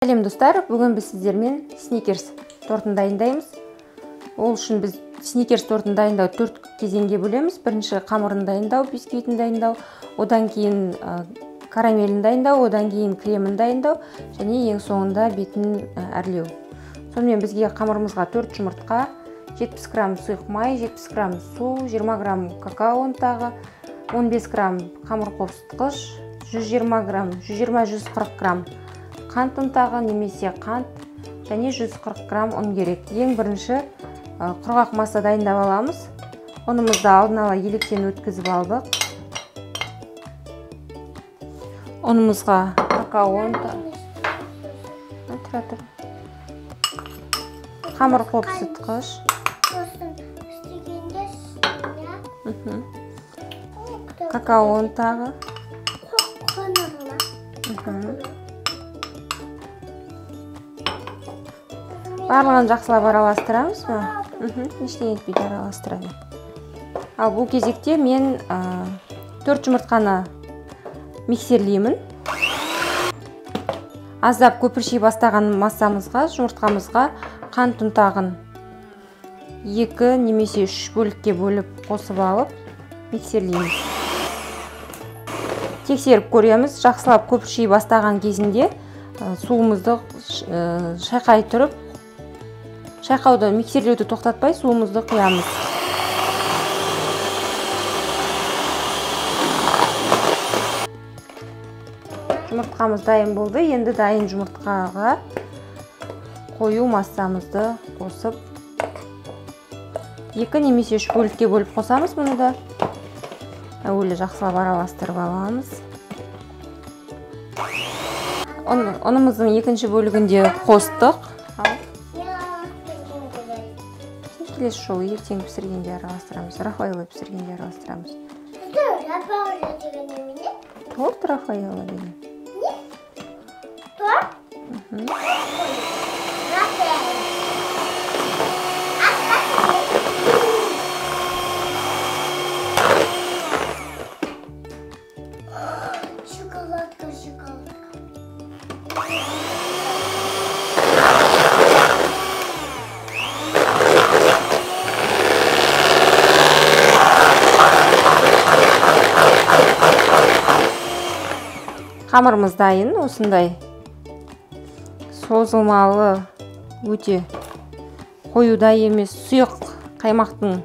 Сәлем достар, бүгін біз сіздермен сникерс тортын дайындаймыз. Ол үшін біз сникерс тортын дайындау 4 кезеңге бөлеміз. Бірінші қамырын дайындау, бисквитін дайындау, одан кейін карамелін дайындау, одан кейін кремін дайындау және ең соңында бетін әрлеу. Сонымен бізге қамырымызға 4 жұмыртқа, 70 грамм сұйық май, 70 грамм су, 20 грамм какао ұнтағы, 15 грамм қамыр қопсытқыш, 120 грамм, 120-140 грамм қант ұнтағы немесе қант және 140 грамм ұн керек. Ең бірінші құрғақ масса дайындап аламыз. Ұнымызды алдын ала електен өткізіп алдық. Ұнымызға какао ұнтағы, қамыр қопсытқыш, какао ұнтағы, барлығын жақсылап араластырамыз ба? Ештеңе етпейді, араластырады. Ал бұл кезекте мен 4 жұмыртқаны миксерлеймін. Аздап көпіршей бастаған массамызға, жұмыртқамызға қант ұнтағын 2 немесе 3 бөлікке бөліп қосып алып миксерлейміз. Тексеріп көреміз. Жақсылап көпіршей бастаған кезінде суымызды шайқай тұрып, шайқауды, миксерлеуді тоқтатпай суымызды құямыз. Жұмыртқамыз дайын болды. Енді дайын жұмыртқаға қою массамызды қосып, 2 немесе 3 бөлікке бөліп қосамыз. Мұны да әуелі жақсылап араластырып аламыз. Ұнымыздың екінші бөлігінде қостық. Келесі жолы ертең пісіргенде араластырамыз. Рафаэлло пісіргенде араластырамыз. Рафаэлло деген немене? Торт Рафаэлло деген. Не? Торт? Шоколадка, шоколадка. Қамырымыз дайын, осындай созылмалы, өте қоюдай емес, сұйық қаймақтың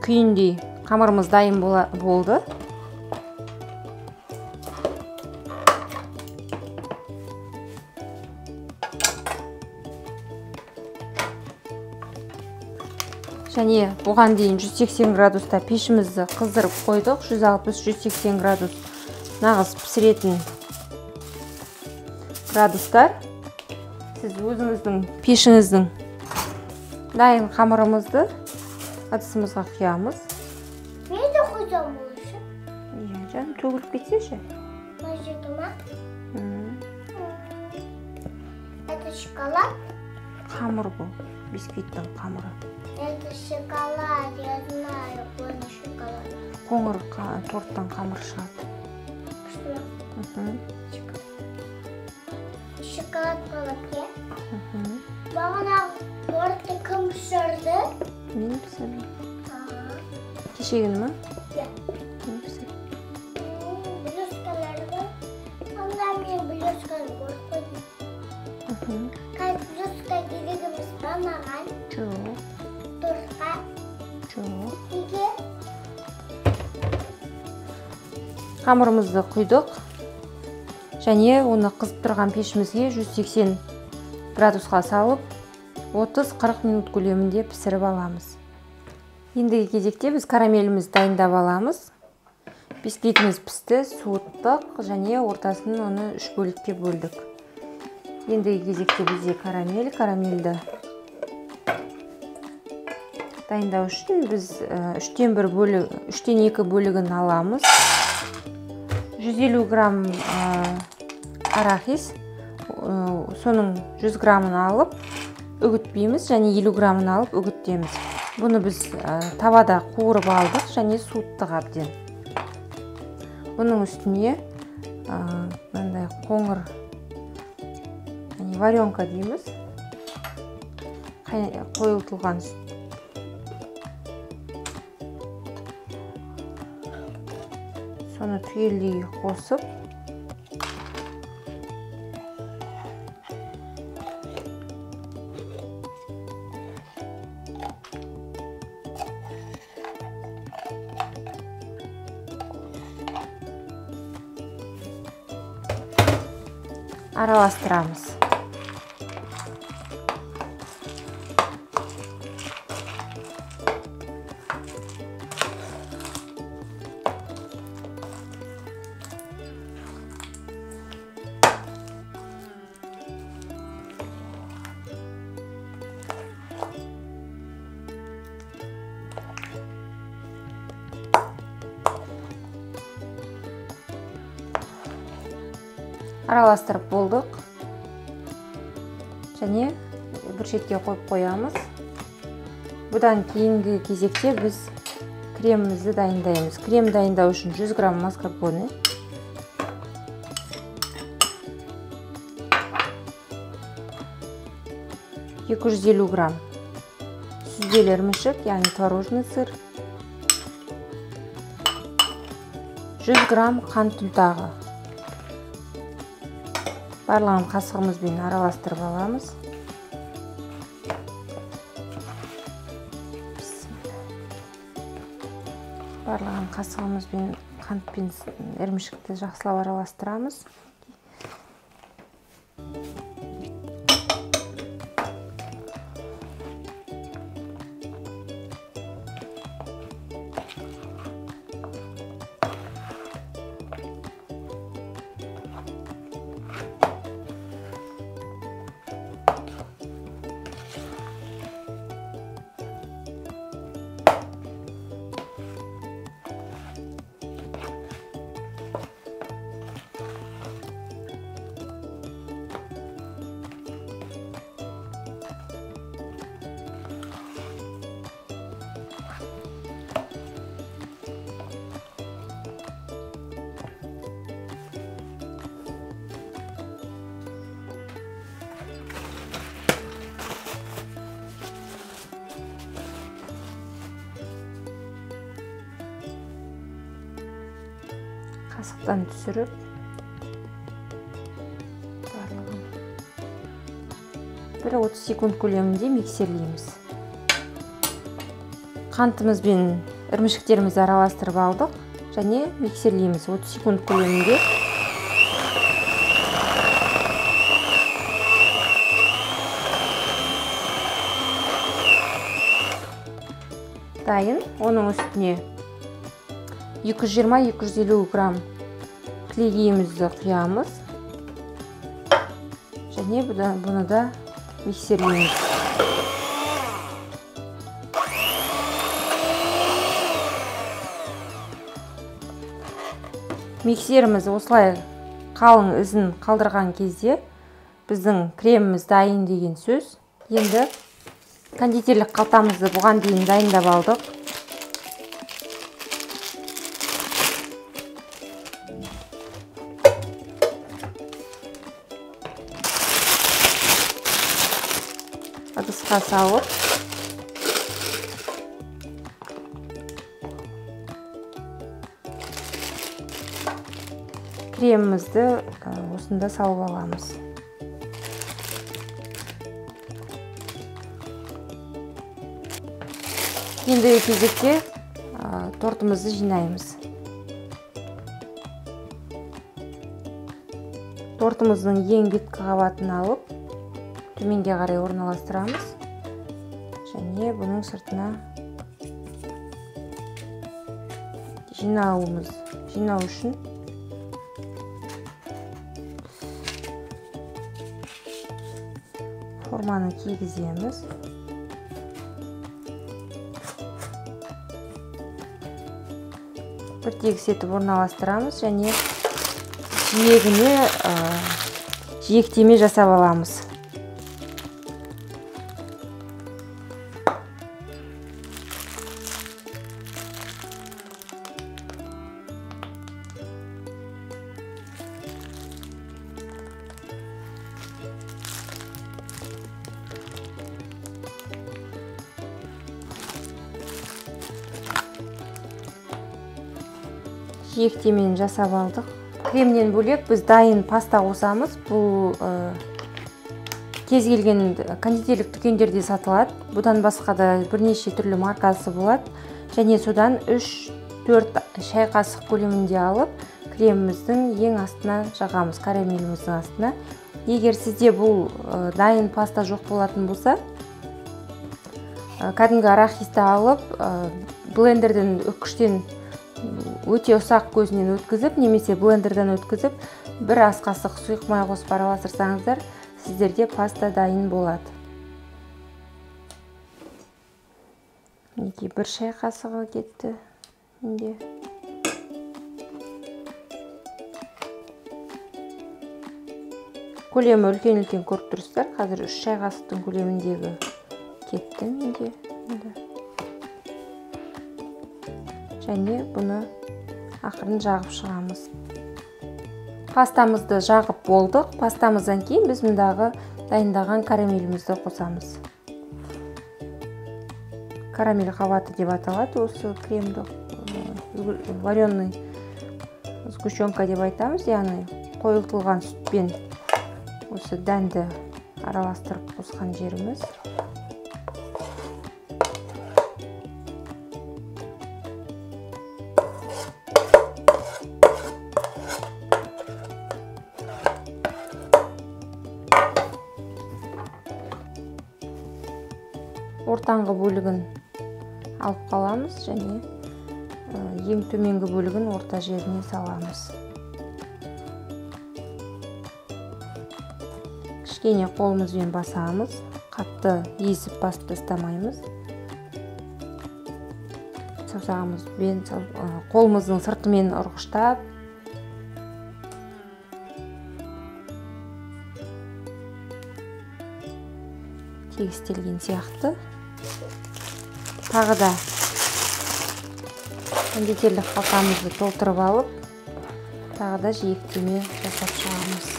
күйіндей қамырымыз дайын болды. Және бұған дейін 180 градуста пешімізді қыздырып қойдық. 160-180 градус нағыз пісіретін градустар. Сіз өзіңіздің пешіңіздің дайын қамырымызды ыдысымызға құямыз. Мен де құйсам болышы? Иә, жаным, төгіліп кетсеші. Мәжеті ма? Это шоколад? Қамыр бұл, бисквиттің қамыры. Это шоколад, я знаю, қойны шоколад. Қоңыр торттан қамыр шығады. Шоколад болады, е? Бағана тортты кім пісірді? Мен пісірдім. Кешегін ма? Иә. Мен пісірдім. Блюскаларды. Онда мен блюсканы көріп қойдым. Блюска керегіміз бамаған. Жоқ. Тортқа. Жоқ. Неге? Қамырымызды құйдық. Және оны қызып тұрған пешімізге 180 градусқа салып 30-40 минут көлемінде пісіріп аламыз. Ендігі кезекте біз карамелімізді дайындап аламыз. Бисквитіміз пісті, суыттық және ортасын оны 3 бөлікке бөлдік. Ендігі кезекте бізде карамельді дайындау үшін біз 3-тен 2 бөлігін аламыз. 150 грамм арахис, соның 100 граммын алып үгітпейміз және 50 граммын алып үгіттеміз. Бұны біз тавада қуырып алдық және суыттық әбден. Бұның үстіне мынандай қоңыр варенка дейміз. Қойылтылған сүт. Соны түгелдей қосып, араластырамыз. Араластырып болдық. Және бір шетке қойып қоямыз. Бұдан кейінгі кезекте біз кремімізді дайындаймыз. Крем дайындау үшін 100 грамм маскарпоне, 250 грамм сүзбелі ірімшік, яғни творожный сыр, 100 грамм қант ұнтағы. Барлығын қасығымызбен араластырып аламыз. Барлығын қасығымызбен қант пен ірімшікті жақсылап араластырамыз. Қасықтан түсіріп, барлығын 30 секунд көлемінде миксерлейміз. Қантымыз бен ірімшіктерімізді араластырып алдық және миксерлейміз 30 секунд көлемінде. Дайын. Оның үстіне 220-250 грамм кілегейімізді құямыз және бұны да миксерлейміз. Миксеріміз осылай қалың ізін қалдырған кезде біздің креміміз дайын деген сөз. Енді кондитерлік қалтамызды бұған дейін дайындап алдық. Ыдысқа салып, кремімізді осында салып аламыз. Ендігі кезекте тортымызды жинаймыз. Тортымыздың ең беткі қабатын алып, төменге қарай орналастырамыз және бұның сыртына жинау үшін форманы кигіземіз. Бір тегіс етіп орналастырамыз және жиегіне жиектеме жасап аламыз. жиектемені жасап алдық. Кремнен бөлек біз дайын паста қосамыз. Бұл кез келген кондитерлік дүкендерде сатылады. Бұдан басқа да бірнеше түрлі маркасы болады. Және содан 3-4 шай қасық көлемінде алып, креміміздің ең астына жағамыз, карамеліміздің астына. Егер сізде бұл дайын паста жоқ болатын болса, кәдімгі арахисті алып, блендерден өткіштен өте ұсақ көзінен өткізіп, немесе блендерден өткізіп, бір ас қасық сұйық май қосып араластырсаңыздар, сіздерде паста дайын болады. Неге бір шай қасығы кетті менде. Көлемі үлкен-үлкен көріп тұрсыздар. Қазір 3 шай қасықтың көлеміндегі кетті менде. Және бұны ақырын жағып шығамыз. Пастамызды жағып болдық. Пастамыздан кейін біз мұндағы дайындаған карамелімізді қосамыз. Карамель қабаты деп аталады осы кремді. Вареный сгущенка деп айтамыз, яғни қойылтылған сүтпен осы дәнді араластырып қосқан жеріміз. Ортаңғы бөлігін алып қаламыз және ең төменгі бөлігін орта жеріне саламыз. Кішкене қолымызбен басамыз, қатты езіп басып тастамаймыз. Саусағымызбен қолымыздың сыртымен ұрғыштап, тегістелген сияқты. Тағы да кондитерлік қалтамызды толтырып алып, тағы да жиектеме жасап шығамыз.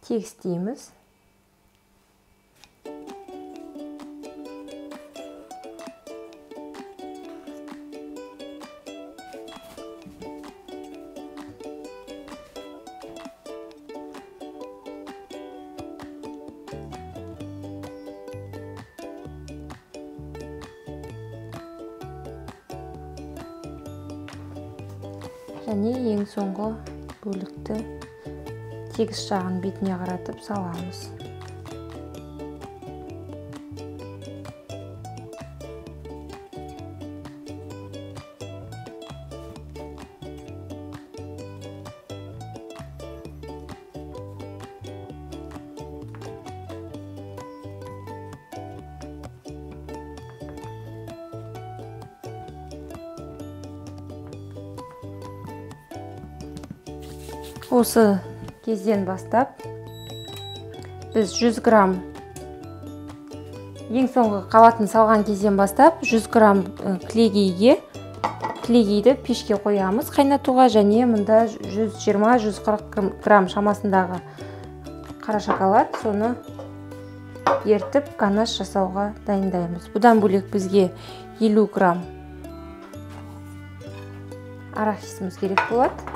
Тегістейміз. Және ең соңғы бөлікті тегіс жағын бетіне қаратып саламыз. Осы кезден бастап біз 100 грамм ең соңғы қабатын салған кезден бастап 100 грамм кілегейді пешке қоямыз қайнатуға, және мұнда 120-140 грамм шамасындағы қара шоколад, соны ертіп ганаш жасауға дайындаймыз. Бұдан бөлек бізге 50 грамм арахисіміз керек болады.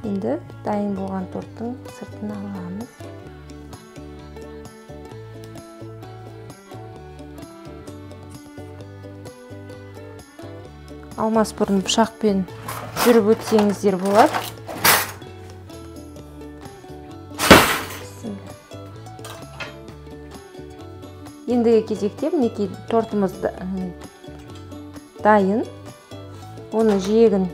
Енді дайын болған торттың сыртын аламыз. Алмас бұрын пышақпен жүріп өтсеңіздер болады. Ендігі кезекте мінекей тортымыз дайын. Оны жиегін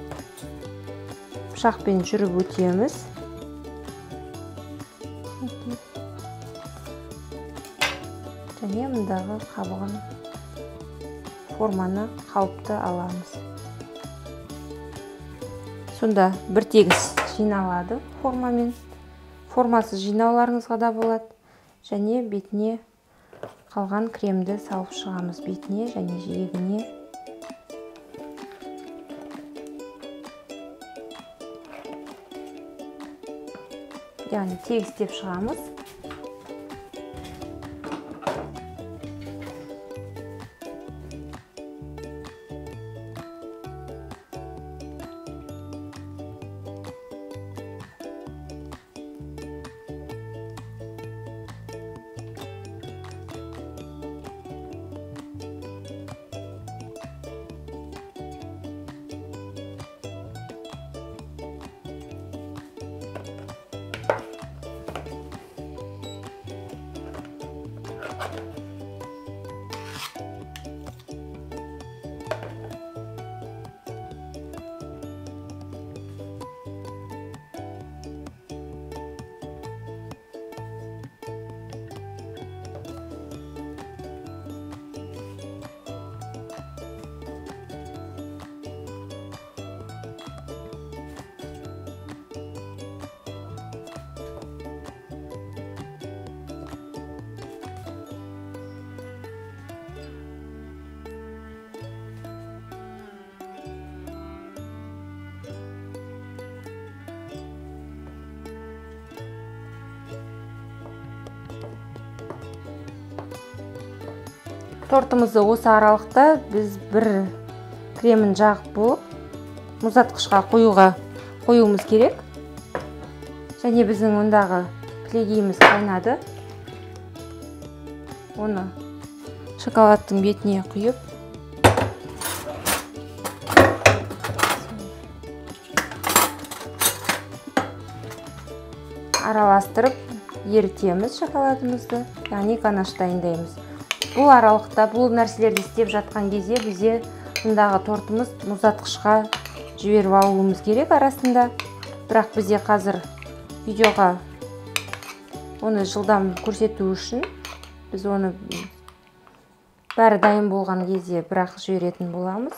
пышақпен жүріп өтеміз. Және мұндағы қабығын форманы қалыпты аламыз. Сонда бір тегіс жиналады формамен. Формасы жинауларыңызға да болады. Және бетіне қалған кремді салып шығамыз, бетіне және жиегіне. Яғни тегістеп шығамыз. Тортымызды осы аралықта біз бір кремін жағып болып, мұздатқышқа қоюымыз керек. Және біздің ондағы кілегейіміз қайнады. Оны шоколадтың бетіне құйып, араластырып ерітеміз шоколадымызды, яғни ганаш дайындаймыз. Бұл аралықта бұл нәрселерді істеп жатқан кезде бізде мұндағы тортымыз мұздатқышқа жіберіп алуымыз керек арасында. Бірақ бізде қазір видеоға оны жылдам көрсету үшін біз оны бәрі дайын болған кезде бірақ жіберетін боламыз.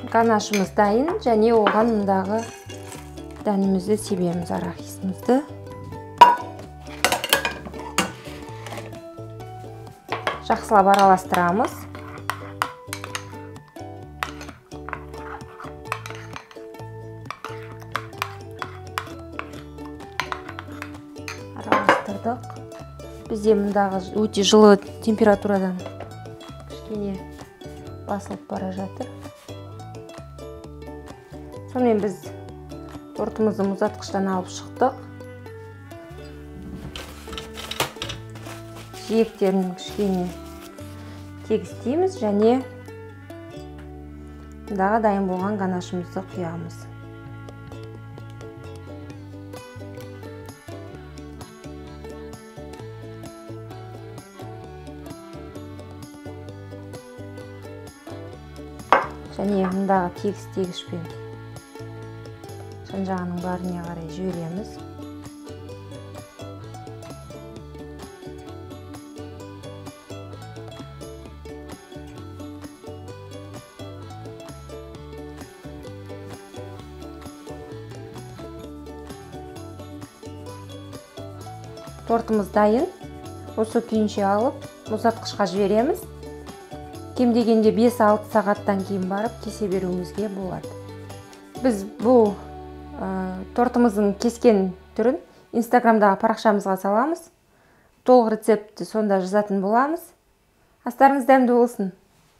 Ганашымыз дайын, және оған мұндағы дәнімізді себеміз, арахисімізді. Жақсылап араластырамыз. Араластырдық. Бізде мұндағы өте жылы температурадан кішкене басылып бара жатыр. Сонымен біз тортымызды мұздатқыштан алып шықтық. Жиектерін кішкене тегістейміз және мұндағы дайын болған ганашымызды құямыз. Және мұндағы тегіс-тегішпен жан-жағының бәріне қарай жібереміз. Тортымыз дайын. Осы күйінше алып, мұздатқышқа жібереміз. Кем дегенде 5-6 сағаттан кейін барып кесе беруімізге болады. Біз бұл тортымыздың кескен түрін инстаграмдағы парақшамызға саламыз. толық рецептті сонда жазатын боламыз. Астарыңыз дәмді болсын.